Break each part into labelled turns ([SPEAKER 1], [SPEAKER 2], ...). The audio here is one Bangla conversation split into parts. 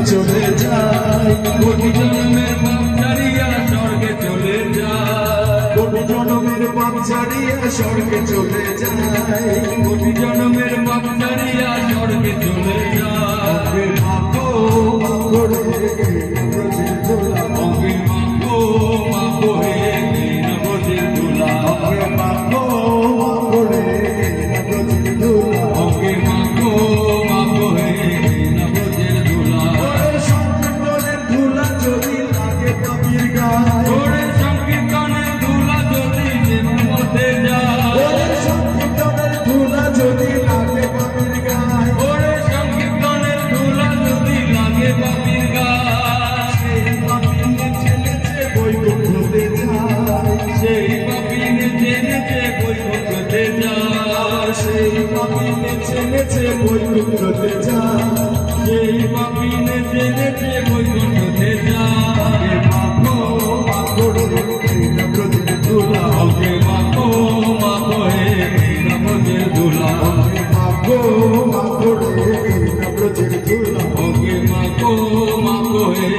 [SPEAKER 1] চলে যায়, কোটি জন্মের পাপ ছাড়িয়া স্বর্গে চলে যায়, কোটি জন্মের পাপ ছাড়িয়া স্বর্গে চলে যায়, কোটি জন্মের পাপ ছাড়িয়া স্বর্গে চলে যায়। মাগো মাগো রে নবজের দোলা, মাগো মাগো হে নবজের দোলা, মাগো মাগো রে নবজের দোলা, মাগো মাগো হে নবজের দোলা। ওরে সংকীর্তনের ধুলা যদি লাগে পাপির গায়ে, ওরে সংকীর্তনের ধুলা যদি পথে যায়, ওরে সংকীর্তনের ধুলা যদি লাগে পাপির গায়ে, ওরে সংকীর্তনের ধুলা যদি লাগে পাপির গায়ে, সেই পাপি নেচে নেচে বৈকুণ্ঠতে যায়, সেই পাপি নেচে নেচে বৈকুণ্ঠতে যায়, সেই পাপি নেচে নেচে বৈকুণ্ঠতে যায়, সেই পাপি নেচে নেচে বৈকুণ্ঠতে যায়। মাগো মাগো রে নবজের দোলা, মাগো মাগো হে নবজের দোলা, মাগো মাগো রে নবজের দোলা, মাগো মাগো হে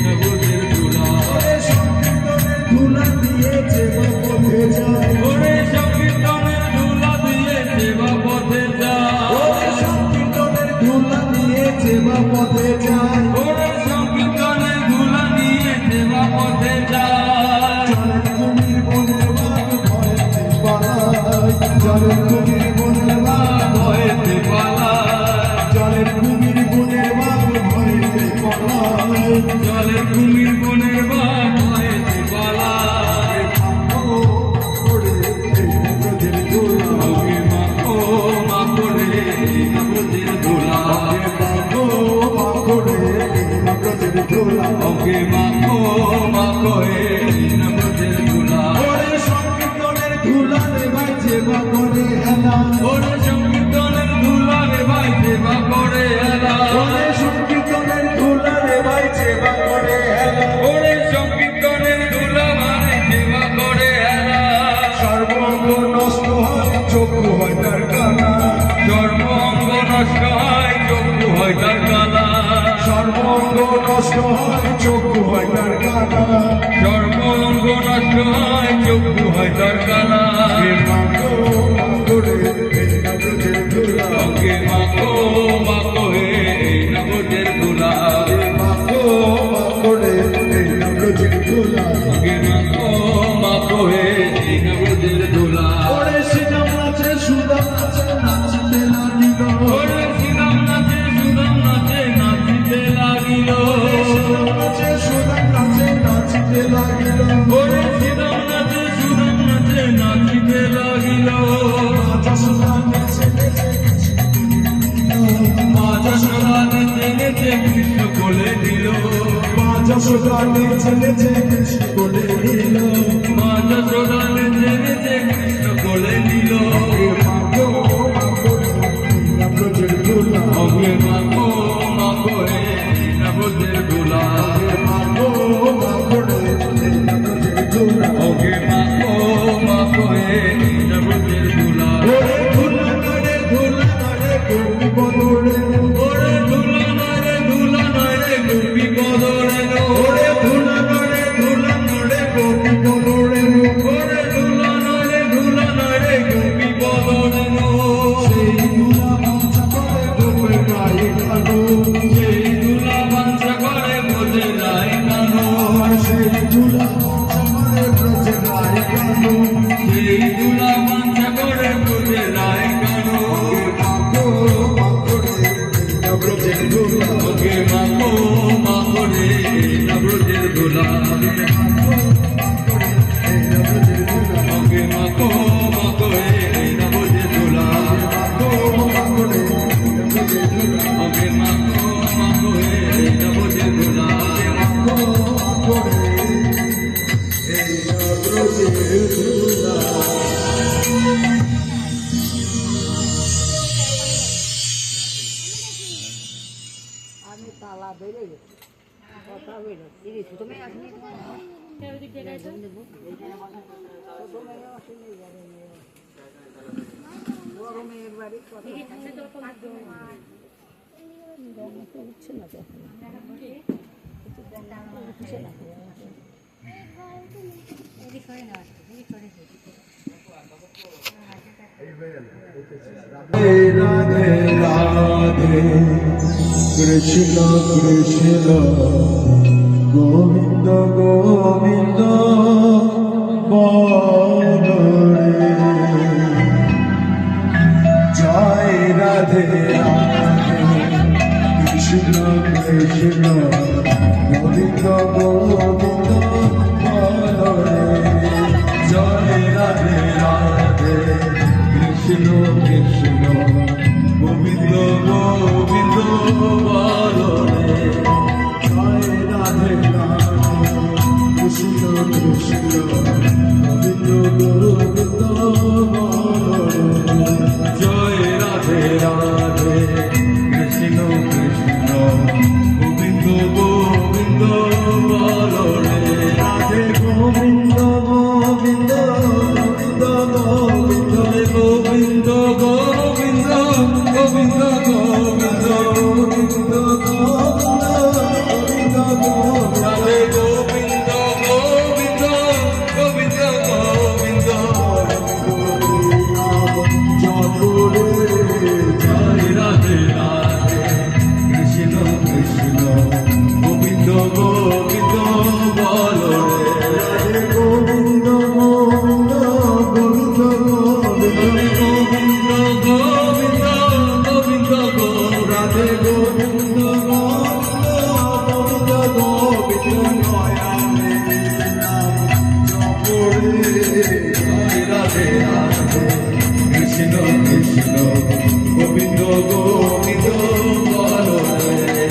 [SPEAKER 1] নবজের দোলা। ওরে সংকীর্তনের ধুলা দিয়ে যেবা পথে যায়, ওরে সংকীর্তনের ধুলা দিয়ে যেবা পথে যায়, ওরে সংকীর্তনের ধুলা দিয়ে যেবা পথে যায়, ওরে সংকীর্তনের ধুলা দিয়ে যেবা পথে যায়। জলের কুমির বনের বাঘ ভয়েতে পালায়, জলের কুমির বনের বাঘ ভয়েতে পালায়, জলের কুমির বনের বাঘ ভয়েতে পালায়, জলের কুমির বনের বাঘ ভয়েতে পালায়। মাগো মাগো রে নবজের দোলা, মাগো মাগো রে নবজের দোলা, মাগো মাগো রে নবজের দোলা, মাগো মাগো হে নবজের দোলা। ওরে সংকীর্তনের ধুলা রে ভাই যেবা করে হেলা, ওরে সংকীর্তনের ধুলা রে ভাই যেবা করে হেলা, ওরে সংকীর্তনের ধুলা রে ভাই যেবা করে হেলা, ওরে সংকীর্তনের ধুলা মানে যেবা করে হেলা। সর্বঙ্গ নষ্ট হয় চক্ষু হয় তার কালা, সর্বঙ্গ নষ্ট হয় চক্ষু হয় তার কালা, সর্বঙ্গ নষ্ট হয় চক্ষু হয় তার কালা, সর্বঙ্গ নষ্ট হয় চক্ষু হয় তার কালা। মাগো মাগো রে নবজের দোলা, মাগো মাগো হে নবজের দোলা, মাগো মাগো রে নবজের দোলা, মাগো মাগো হে নবজের দোলা। ওরে শ্রীরাম নাচে সুদাম নাচে নাচিতে লাগিল, ওরে শ্রীরাম নাচে সুদাম নাচে নাচিতে লাগিল, নাচে সুদাম নাচে নাচিতে লাগিল, ওরে শ্রীরাম নাচে সুদাম নাচে নাচিতে লাগিল। মাতা সুদা নেচে নেচে মাতা সুদা নেচে নেচে কৃষ্ণ কোলে দিল, মাতা সুদা নেচে নেচে কৃষ্ণ কোলে দিল, মাতা সুদা নেচে নেচে কৃষ্ণ কোলে দিল। মাগো মাগো নবজের দোলা, মাগো মাগো হে নবজের দোলা, মাগো মাগো রে নবজের দোলা, মাগো মাগো হে নবজের দোলা। ওরে ধুলা নরে ধুলা নরে গোপী বদরে, ওরে ধুলা নরে ধুলা নরে গোপী বদরে, ওরে ধুলা নরে ধুলা নরে গোপী বদরে, ওরে ধুলা নরে ধুলা নরে গোপী বদরে। সেই ধুলা বাঞ্ছা করে গোপের গায়ে কানো, সেই ধুলা বাঞ্ছা করে ব্রজের গায়ে কানো, সেই ধুলা বাঞ্ছা করে ব্রজের গায়ে কানো, সেই ধুলা বাঞ্ছা করে ব্রজের গায়ে কানো। মাগো মাগো রে নবজের দোলা, মাগো মাগো রে নবজের দোলা, মাগো মাগো রে নবজের দোলা, মাগো মাগো রে নবজের দোলা, মাগো মাগো রে নবজের দোলা, মাগো মাগো রে নবজের দোলা।
[SPEAKER 2] আমি তালা বেড়ে গেছি কথা বেড়ে দিদি ছোট মেয়ে আসেনি বড় মেয়ের বাড়ি কথা উঠছে না
[SPEAKER 1] রাধে রাধে কৃষ্ণ কৃষ্ণ গোবিন্দ গোবিন্দ বলো রে জয় রাধে রাধে কৃষ্ণ কৃষ্ণ গোবিন্দ গোবিন্দ বলো রে জয় রাধে রাধে কৃষ্ণ কৃষ্ণ গোবিন্দ গোবিন্দ বলো রে জয় রাধে রাধে কৃষ্ণ কৃষ্ণ গোবিন্দ গোবিন্দ বলো রে জয় রাধে রাধে কৃষ্ণ কৃষ্ণ গোবিন্দ গোবিন্দ বলো রে রাধে গোবিন্দ গোবিন্দ গোবিন্দ গোবিন্দ গোবিন্দ গোবিন্দ গোবিন্দ গোবিন্দ গোবিন্দ গোবিন্দ রাধে গোবিন্দ গোবিন্দ গোবিন্দ গোবিন্দ জয় রাধে রাধে কৃষ্ণ কৃষ্ণ গোবিন্দ গোবিন্দ বলো রে রাধে গোবিন্দ গোবিন্দ গোবিন্দ গোবিন্দ গোবিন্দ গোবিন্দ গোবিন্দ রাধে গোবিন্দ গোবিন্দ গোবিন্দ জয় রাধে রাধে কৃষ্ণ কৃষ্ণ গোবিন্দ গোবিন্দ বলো রে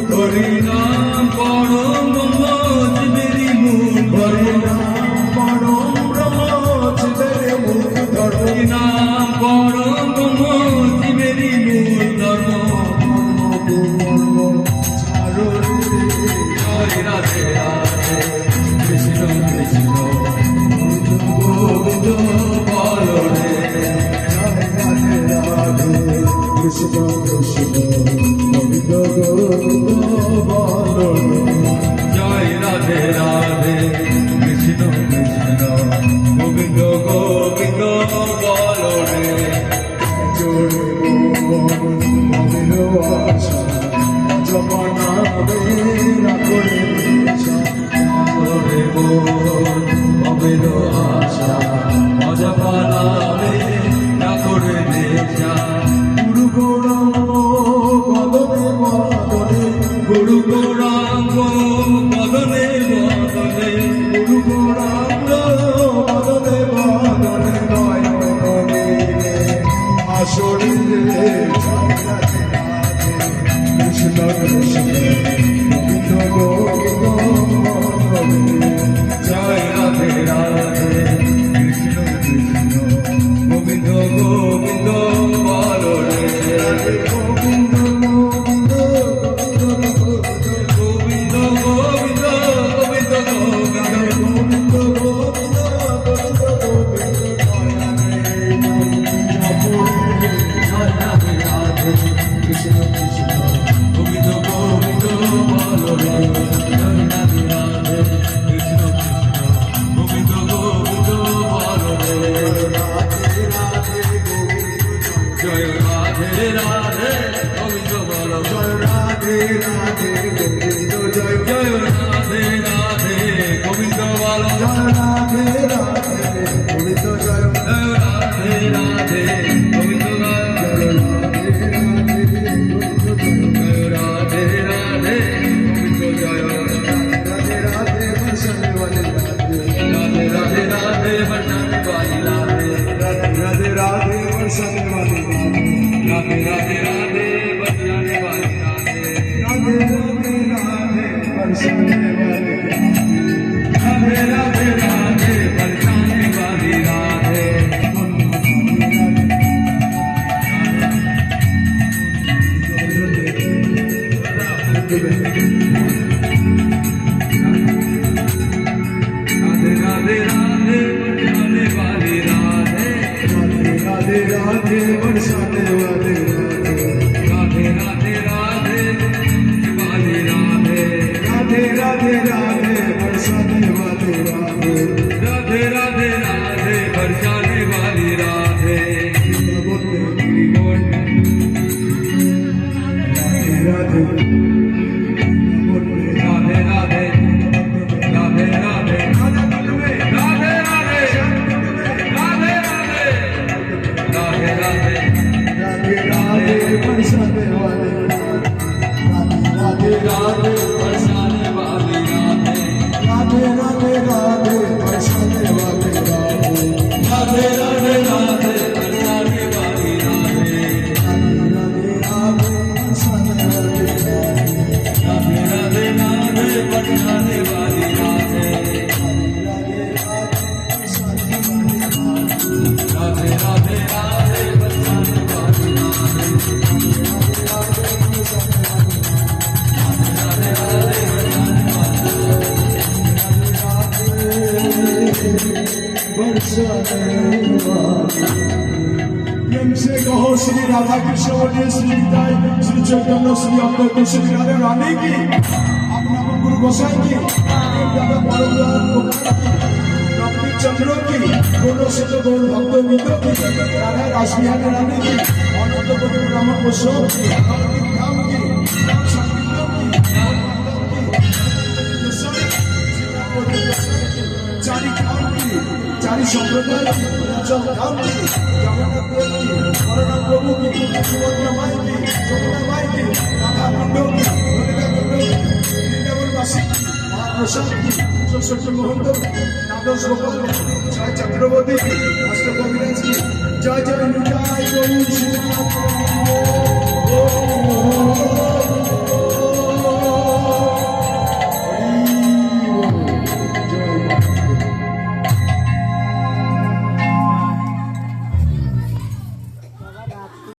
[SPEAKER 1] হরিনাম পরম ব্রহ্ম জীবেরি মূল হরিনাম পরম ব্রহ্ম জীবেরি মূল হরিনাম পরম ব্রহ্ম জীবেরি মূল ধর্ম জয় রাধে রাধে কৃষ্ণ কৃষ্ণ গোবিন্দ বলো রে জয় রাধে রাধে কৃষ্ণ কৃষ্ণ গোবিন্দ গোবিন্দ বলো রে জয় রাধে রাধে কৃষ্ণ কৃষ্ণ গোবিন্দ গোবিন্দ বলো রে জোরে গোবিন্দ আশা জপনা বেরা করে জোরে গোবিন্দ আশা অজপনা বেরা করে দেশা গুরু গৌরাঙ্গ বদনে বদনে গুরু গৌরাঙ্গ বদনে বদনে গুরু গৌরাঙ্গ বদনে বদনে নয়নে আসরে কৃষ্ণ কৃষ্ণ গোবিন্দ গোবিন্দ জয় রাধে রাধে কৃষ্ণ কৃষ্ণ গোবিন্দ গোবিন্দ বলো রে গোবিন্দ গোবিন্দ গোবিন্দ গোবিন্দ গোবিন্দ গোবিন্দ কৃষ্ণ কৃষ্ণ গোবিন্দ গোবিন্দ বলো রে জয় রাধে রাধে কৃষ্ণ কৃষ্ণ গোবিন্দ গোবিন্দ বলো রে রাধে রাধে জয় রাধে রাধে গোবিন্দ বলো জয় রাধে রাধে গোবিন্দ জয় জয় রাধে রাধে গোবিন্দ বলো জয় রাধে রাধে গোবিন্দ জয় রাধে রাধে গোবিন্দ রাধে রাধে গোবিন্দ জয় রাধে রাধে বর্ষানে वाले राधे राधे राधे बरसाने वाली राधे राधे राधे बरसाने वाली राधे राधे बरसाने वाली राधे
[SPEAKER 3] राधे राधे राधे बरसाने वाले
[SPEAKER 1] राधे राधे राधे बरसाने वाली राधे राधे राधे राधे बरसाने वाली राधे
[SPEAKER 3] राधे राधे बरसाने वाले
[SPEAKER 1] राधे राधे राधे वाली राधे
[SPEAKER 3] राधे राधे राधे बरसाने वाले राधे
[SPEAKER 1] राधे राधे राधे बरसाने वाली राधे
[SPEAKER 3] बोलते
[SPEAKER 1] बोल
[SPEAKER 3] राधे बोलते
[SPEAKER 1] राधे राधे राधे राधे राधे राधे राधे राधे राधे
[SPEAKER 3] राधे राधे बरसाने वाले राधे राधे
[SPEAKER 1] बरसाने वाली राधे
[SPEAKER 3] राधे राधे राधे बरसाने वाले राधे
[SPEAKER 1] राधे राधे राधे बरसाने वाली राधे
[SPEAKER 3] राधे राधे बरसाने वाले
[SPEAKER 1] राधे राधे राधे बरसाने वाली राधे राधे राधे राधे बरसाने वाली राधे
[SPEAKER 3] से कहो श्री राधा कृष्ण बोलिए श्री निताई श्री चैतन्य श्री अमृत श्री राधा रानी की अपना गुरु गोसाई की दादा नवनीत चंद्र की दोनों से तो गौर भक्त मित्रों की राधा रासबिहारी रानी की अनंत कोटि ब्रह्म गोस्वामी की धाम की चारी धाम की चारी संप्रदाय जब धाम की जगन्नाथ देव की करुणा प्रभु की सुभद्रा माई की जमुना माई की राधा कुंडो की ललिता कुंडो की वृंदावनवासी महाप्रसाद की चौसठ महंत नादोष गोपाल जय चक्रवर्ती की अष्ट कविराज की जय जय निताय गौर श्री